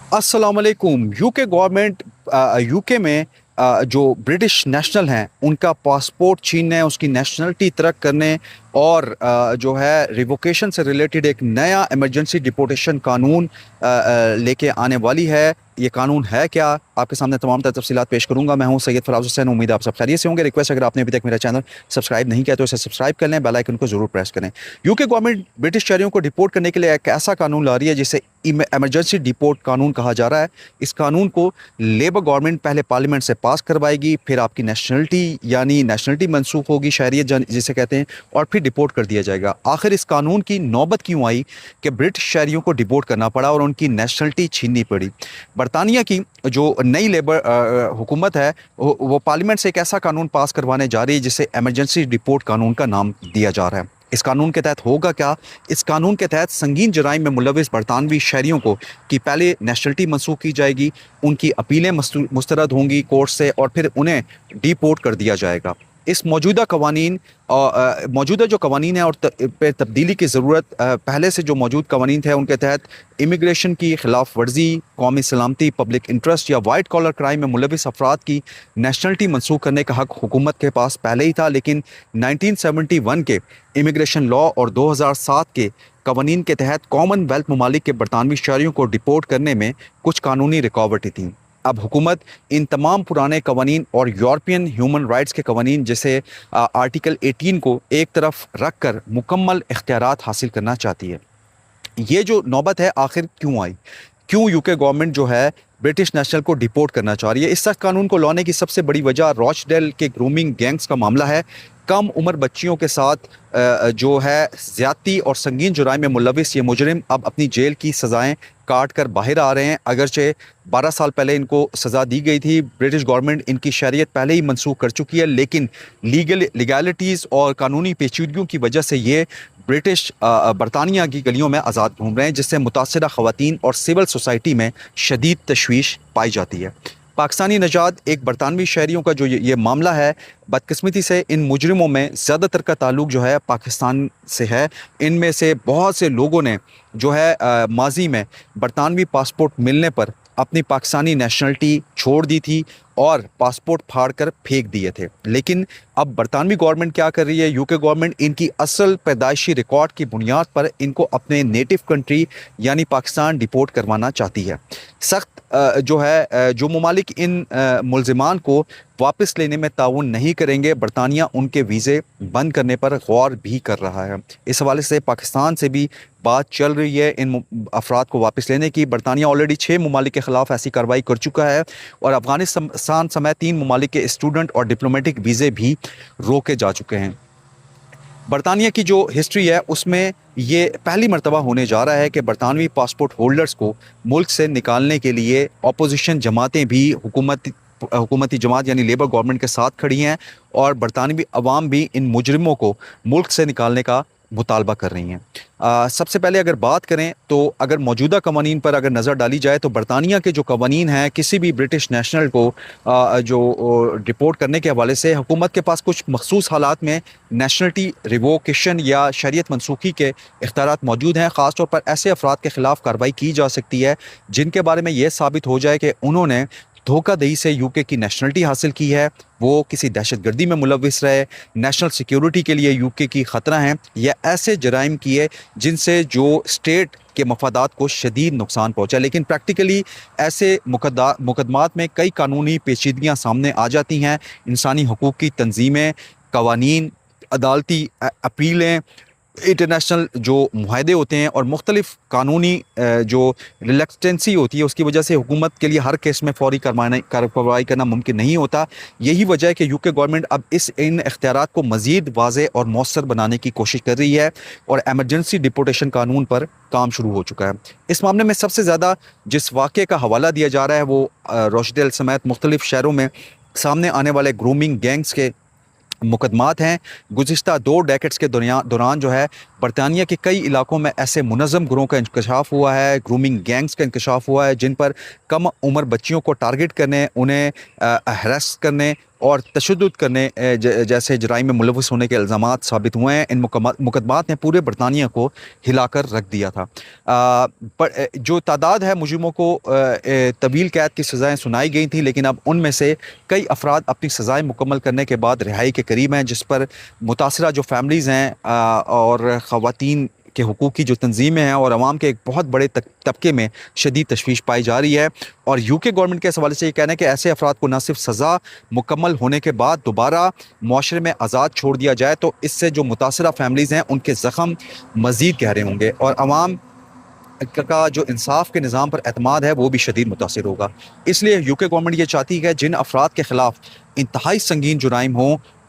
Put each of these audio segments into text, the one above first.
अस्सलाम वालेकुम। UK government UK में जो ब्रिटिश नेशनल हैं उनका पासपोर्ट छीनने, उसकी नेशनलिटी तर्क करने और जो है रिवोकेशन से रिलेटेड एक नया इमरजेंसी डिपोर्टेशन कानून लेके आने वाली है। ये कानून है क्या, आपके सामने तमाम तर तफसीलात पेश करूंगा। मैं हूं सैयद फराज हुसैन, उम्मीद है आप सब खैरियत से होंगे। रिक्वेस्ट, अगर आपने अभी तक मेरा चैनल सब्सक्राइब नहीं किया तो इसे सब्सक्राइब कर लें, बेल आइकन को जरूर प्रेस करें। यूके गवर्नमेंट ब्रिटिश शहरियों को डिपोर्ट करने के लिए एक ऐसा कानून ला रही है जिसे इमरजेंसी डिपोर्ट कानून कहा जा रहा है। इस कानून को लेबर गवर्नमेंट पहले पार्लियामेंट से पास करवाएगी, फिर आपकी नेशनलिटी यानी नेशनलिटी मनसूख होगी, शहरियत जिसे कहते हैं, और फिर डिपोर्ट कर दिया जाएगा। आखिर इस कानून की नौबत क्यों आई कि ब्रिटिश शहरियों को डिपोर्ट करना पड़ा और उनकी नेशनलिटी छीननी पड़ी? बरतानिया की जो नई लेबर हुकूमत है वो पार्लियामेंट से एक ऐसा कानून पास करवाने जा रही है जिसे इमरजेंसी डिपोर्ट कानून का नाम दिया जा रहा है। इस कानून के तहत होगा क्या? इस कानून के तहत संगीन जराइम में मुलविस बरतानवी शहरियों को की पहले नेशनलिटी मनसूख की जाएगी, उनकी अपीलें मुस्तरद होंगी कोर्ट से और फिर उन्हें डिपोर्ट कर दिया जाएगा। इस मौजूदा जो कवानीन है और पे तब्दीली की ज़रूरत, पहले से जो मौजूद कवानीन थे उनके तहत इमिग्रेशन की खिलाफ वर्जी, कौमी सलामती, पब्लिक इंटरेस्ट या वाइट कॉलर क्राइम में मुलविस अफराद की नेशनलिटी मनसूख करने का हक हुकूमत के पास पहले ही था। लेकिन 1971 के इमिग्रेशन लॉ और 2007 के कवानीन के तहत कॉमनवेल्थ ममालिक के बरतानवी शहरियों को डिपोर्ट करने में कुछ कानूनी रुकावटें थीं। अब हुकूमत इन तमाम पुराने कवानीन और यूरोपियन ह्यूमन राइट्स के कवानीन जैसे आर्टिकल 18 को एक तरफ रख कर मुकम्मल इख्तियारात हासिल करना चाहती है। ये जो नौबत है आखिर क्यों आई? क्यों यूके गवर्नमेंट जो है ब्रिटिश नेशनल को डिपोर्ट करना चाह रही है? इस सख्त कानून को लाने की सबसे बड़ी वजह रॉचडेल के ग्रूमिंग गैंग्स का मामला है। कम उम्र बच्चियों के साथ जो है ज़्यादती और संगीन जुराइम में मुलविस ये मुजरिम अब अपनी जेल की सज़ाएं काट कर बाहर आ रहे हैं। अगरचे 12 साल पहले इनको सज़ा दी गई थी, ब्रिटिश गवर्नमेंट इनकी शरीयत पहले ही मनसूख कर चुकी है, लेकिन लीगैलिटीज़ और कानूनी पेचीदगियों की वजह से ये ब्रिटिश बरतानिया की गलियों में आज़ाद घूम रहे हैं, जिससे मुतासरा ख़वातीन और सिविल सोसाइटी में शदीद तशवीश पाई जाती है। पाकिस्तानी नजाद एक बरतानवी शहरियों का जो ये मामला है, बदकिस्मती से इन मुजरिमों में ज़्यादातर का ताल्लुक जो है पाकिस्तान से है। इनमें से बहुत से लोगों ने जो है माजी में बरतानवी पासपोर्ट मिलने पर अपनी पाकिस्तानी नेशनलिटी छोड़ दी थी और पासपोर्ट फाड़ कर फेंक दिए थे। लेकिन अब बरतानवी गवर्नमेंट क्या कर रही है? यूके गवर्नमेंट इनकी असल पैदाइशी रिकॉर्ड की बुनियाद पर इनको अपने नेटिव कंट्री यानी पाकिस्तान डिपोर्ट करवाना चाहती है। सख्त जो है जो ममालिक इन मुलजिमान को वापस लेने में ताउन नहीं करेंगे, बरतानिया उनके वीज़े बंद करने पर गौर भी कर रहा है। इस हवाले से पाकिस्तान से भी बात चल रही है इन अफराद को वापस लेने की। बरतानिया ऑलरेडी 6 ममालिक के ख़िलाफ़ ऐसी कार्रवाई कर चुका है और अफ़गानिस्तान समेत 3 ममालिक के स्टूडेंट और डिप्लोमेटिक वीज़े भी रोके जा चुके हैं। बरतानिया की जो हिस्ट्री है उसमें ये पहली मरतबा होने जा रहा है कि बरतानवी पासपोर्ट होल्डर्स को मुल्क से निकालने के लिए अपोजिशन जमातें भी हुकूमती जमात यानी लेबर गवर्नमेंट के साथ खड़ी हैं और बरतानवी अवाम भी इन मुजरिमों को मुल्क से निकालने का मुतालबा कर रही हैं। सबसे पहले अगर बात करें तो अगर मौजूदा कवानीन पर अगर नज़र डाली जाए तो बरतानिया के जो कवानीन हैं किसी भी ब्रिटिश नेशनल को जो डिपोर्ट करने के हवाले से हुकूमत के पास कुछ मखसूस हालात में नेशनलिटी रिवोकेशन या शरीयत मनसूखी के इख्तियारात मौजूद हैं। ख़ास तौर पर ऐसे अफराद के ख़िलाफ़ कार्रवाई की जा सकती है जिनके बारे में यह साबित हो जाए कि उन्होंने धोखाधड़ी से यूके की नेशनलिटी हासिल की है, वो किसी दहशतगर्दी में मुलविस रहे, नेशनल सिक्योरिटी के लिए यूके की ख़तरा हैं, या ऐसे जराइम किए जिनसे जो स्टेट के मफादात को शदीद नुकसान पहुँचा। लेकिन प्रैक्टिकली ऐसे मुकदमात में कई कानूनी पेचीदगियाँ सामने आ जाती हैं। इंसानी हकूक़ की तंजीमें, कवानीन, अदालती अपीलें, इंटरनेशनल जो मुआहदे होते हैं और मुख्तलिफ कानूनी जो रिलैक्सेंसी होती है उसकी वजह से हुकूमत के लिए हर केस में फौरी कार्रवाई करना मुमकिन नहीं होता। यही वजह है कि यूके गवर्नमेंट अब इन इख्तियारात को मज़ीद वाज़े और मौसर बनाने की कोशिश कर रही है और एमरजेंसी डिपोर्टेशन कानून पर काम शुरू हो चुका है। इस मामले में सबसे ज़्यादा जिस वाक़े का हवाला दिया जा रहा है वो रोचडेल समेत मुख्तलिफ शहरों में सामने आने वाले ग्रूमिंग गैंग्स के मुकदमात हैं। गुज़िश्ता 2 डेकेड्स के दौरान जो है बरतानिया के कई इलाकों में ऐसे मुनज़्ज़म गिरोह का इंकशाफ हुआ है, ग्रूमिंग गैंग्स का इंकशाफ हुआ है जिन पर कम उम्र बच्चियों को टारगेट करने, उन्हें हरास करने और तशद्दुद करने जैसे जराइम में मुलविस होने के इल्ज़ामात साबित हुए हैं। इन मुकदमात ने पूरे बरतानिया को हिलाकर रख दिया था। पर जो तादाद है मुजरिमों को तवील कैद की सज़ाएँ सुनाई गई थी, लेकिन अब उनमें से कई अफराद अपनी सज़ाएँ मुकम्मल करने के बाद रिहाई के करीब हैं, जिस पर मुतासरा जो फैमिलीज़ हैं और ख़वातीन के हुकूक़ की जो तंजीमें हैं और आवाम के एक बहुत बड़े तबके में शदीद तशवीश पाई जा रही है। और यूके गवर्नमेंट के इस हवाले से ये कहना है कि ऐसे अफराद को न सिर्फ सज़ा मुकम्मल होने के बाद दोबारा मुआशरे में आज़ाद छोड़ दिया जाए, तो इससे जो मुतासरा फैमिलीज़ हैं उनके ज़ख्म मज़ीद गहरे होंगे और आवाम का जो इंसाफ के निज़ाम पर एतमाद है वो भी शदीद मुतासिर होगा। इसलिए यूके गवर्नमेंट ये चाहती है जिन अफराद के ख़िलाफ़ इंतहाई संगीन जुराइम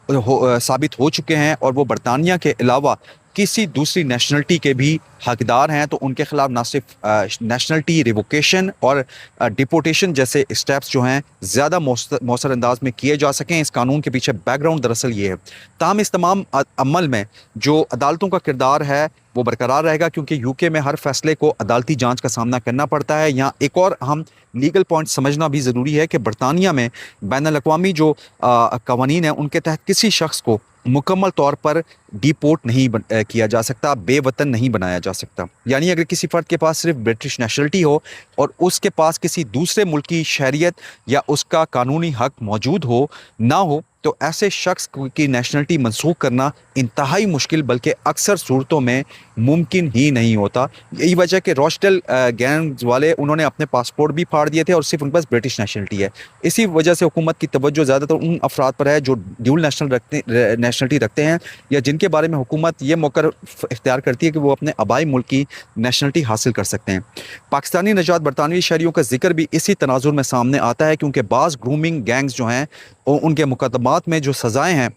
साबित हो चुके हैं और वो बरतानिया के अलावा किसी दूसरी नेशनलिटी के भी हकदार हैं, तो उनके खिलाफ ना सिर्फ नेशनलिटी रिवोकेशन और डिपोटेशन जैसे स्टेप्स जो हैं ज़्यादा मौसर अंदाज में किए जा सकें। इस कानून के पीछे बैकग्राउंड दरअसल ये है। ताहम इस तमाम अमल में जो अदालतों का किरदार है वो बरकरार रहेगा, क्योंकि यूके में हर फैसले को अदालती जांच का सामना करना पड़ता है। यहाँ एक और अहम लीगल पॉइंट समझना भी ज़रूरी है कि बरतानिया में बैनुल-अक़वामी जो कवानीन हैं उनके तहत किसी शख्स को मुकम्मल तौर पर डिपोर्ट नहीं किया जा सकता, बेवतन नहीं बनाया जा सकता। यानी अगर किसी फ़र्द के पास सिर्फ ब्रिटिश नेशनलिटी हो और उसके पास किसी दूसरे मुल्क की शहरियत या उसका कानूनी हक मौजूद हो ना हो, तो ऐसे शख्स की नेशनलिटी मनसूख करना इंतहाई मुश्किल बल्कि अक्सर सूरतों में मुमकिन ही नहीं होता। यही वजह कि रोचडेल गैंग्स वाले उन्होंने अपने पासपोर्ट भी फाड़ दिए थे और सिर्फ उनके पास ब्रिटिश नेशनलिटी है। इसी वजह से हुकूमत की तवज्जो ज़्यादातर उन अफराद पर है जो ड्यूल नेशनलिटी रखते हैं या जिनके बारे में हुकूमत ये मौक़िफ़ इख्तियार करती है कि वो अपने आबाई मुल्क की नेशनलिटी हासिल कर सकते हैं। पाकिस्तानी नजात बरतानवी शहरियों का जिक्र भी इसी तनाजुर में सामने आता है, क्योंकि बाज़ ग्रूमिंग गैंग्स जो हैं उनके मुकदमात में जो सज़ाएँ हैं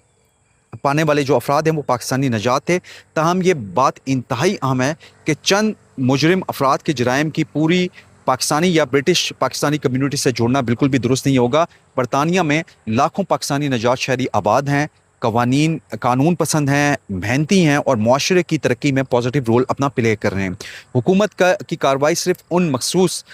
पाने वाले जो अफराद हैं वो पाकिस्तानी नजात थे। ताहम ये बात इंतहाई अहम है कि चंद मुजरिम अफराद के जराइम की पूरी पाकिस्तानी या ब्रिटिश पाकिस्तानी कम्यूनिटी से जोड़ना बिल्कुल भी दुरुस्त नहीं होगा। बरतानिया में लाखों पाकिस्तानी नजात शहरी आबाद हैं, कानून पसंद हैं, मेहनती हैं और मुआशरे की तरक्की में पॉजिटिव रोल अपना प्ले कर रहे हैं। हुकूमत की कार्रवाई सिर्फ उन मखसूस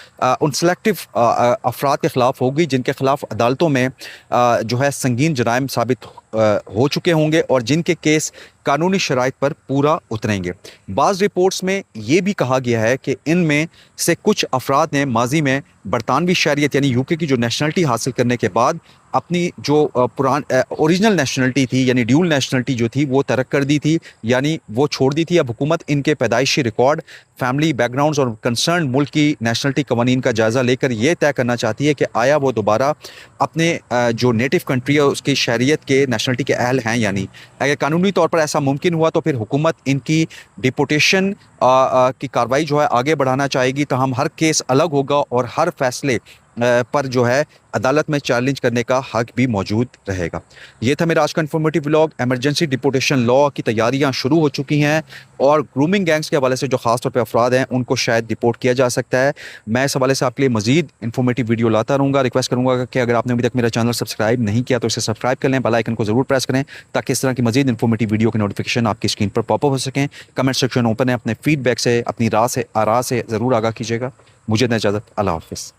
उन सेलेक्टिव अफराद के ख़िलाफ़ होगी जिनके ख़िलाफ़ अदालतों में जो है संगीन जराइम साबित हो चुके होंगे और जिनके केस कानूनी शराइत पर पूरा उतरेंगे। बाज़ रिपोर्ट्स में ये भी कहा गया है कि इनमें से कुछ अफराद ने माजी में बरतानवी शहरियत यानी यूके की जो नेशनलिटी हासिल करने के बाद अपनी जो ओरिजिनल नेशनलिटी थी यानी ड्यूल नेशनलिटी जो थी वो तर्क कर दी थी, यानी वो छोड़ दी थी। अब हुकूमत इनके पैदाइशी रिकॉर्ड, फैमिली बैकग्राउंड्स और कंसर्न मुल्क की नेशनलिटी कवानीन का जायज़ा लेकर ये तय करना चाहती है कि आया वो दोबारा अपने जो नेटिव कंट्री है उसकी शहरियत के नेशनलिटी के अहल हैं या नहीं। अगर कानूनी तौर पर ऐसा मुमकिन हुआ तो फिर हुकूमत इनकी डिपोटेशन की कार्रवाई जो है आगे बढ़ाना चाहेगी। तो हम हर केस अलग होगा और हर फैसले पर जो है अदालत में चैलेंज करने का हक भी मौजूद रहेगा। ये था मेरा आज का informative vlog. Emergency deportation law की तैयारियां शुरू हो चुकी हैं और ग्रूमिंग गैंग्स के हवाले से जो खास तौर पे अफराद हैं उनको शायद डिपोर्ट किया जा सकता है। मैं इस हवाले से आपके लिए मजीद इन्फॉर्मेटिव वीडियो लाता रहूँगा। रिक्वेस्ट करूँगा कि अगर आपने अभी तक मेरा चैनल सब्सक्राइब नहीं किया तो इसे सब्सक्राइब कर लें, बेल आइकन को ज़रूर प्रेस करें ताकि इस तरह की मजीद इन्फॉर्मेटिव वीडियो के नोटिफिकेशन आपकी स्क्रीन पर पॉपअप हो सकें। कमेंट सेक्शन ओपन है, अपने फीडबैक से, अपनी राय से, आरा से ज़रूर आगाह कीजिएगा। मुझे इजाज़त, अल्लाह हाफ़िज़।